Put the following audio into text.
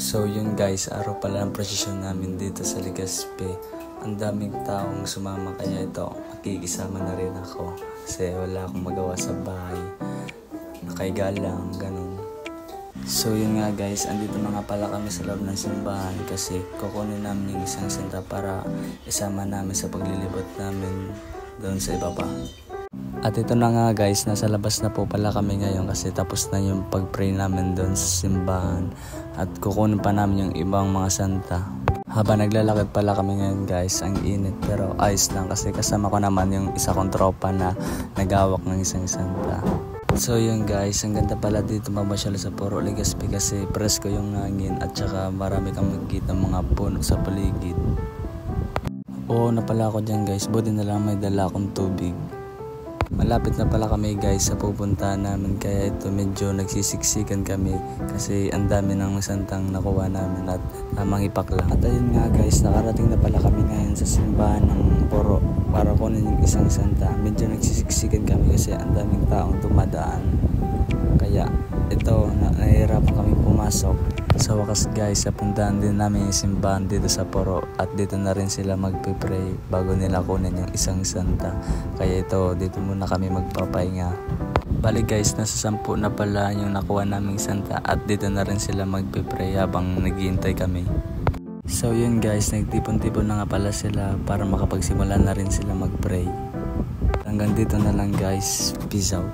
So yun guys, araw pala ng prosesyon namin dito sa Legazpi. Ang daming taong sumama kaya ito, makikisama na rin ako. Kasi wala akong magawa sa bahay. Nakaiga lang, ganun. So yun nga guys, andito na nga pala kami sa loob ng simbahan kasi kukunin namin yung isang senta para isama namin sa paglilibot namin doon sa ibaba. At ito na nga guys, nasa labas na po pala kami ngayon kasi tapos na yung pag-pray namin doon sa simbahan at kukunin pa namin yung ibang mga santa. Habang naglalakad pala kami ngayon guys, ang init pero ayos lang kasi kasama ko naman yung isa kong tropa na nagawak ng isang santa. So yun guys, ang ganda pala dito mamasyal sa Puro Legazpi kasi presko yung hangin at saka marami kang makikita mga puno sa paligid. Oo na pala ako dyan guys, buti na lang may dala akong tubig. Malapit na pala kami guys sa pupuntahan namin kaya ito medyo nagsisiksikan kami kasi ang dami ng santang nakuha namin at tamang ipakla. At ayun nga guys, nakarating na pala kami ngayon sa simbahan ng Puro para kunin yung isang santa. Medyo nagsisiksikan kami kasi ang daming taong dumadaan. Kaya ito, nahihirapan kami pumasok. Sa wakas guys, napuntahan din namin yung simbahan dito sa Puro at dito na rin sila magpipray bago nila kunin yung isang santa. Kaya ito, dito muna kami magpapahinga. Bali guys, nasa 10 na pala yung nakuha naming santa at dito na rin sila magpipray habang naghihintay kami. So yun guys, nagtipon-tipon na nga pala sila para makapagsimula na rin sila magpray. Hanggang dito na lang guys, peace out.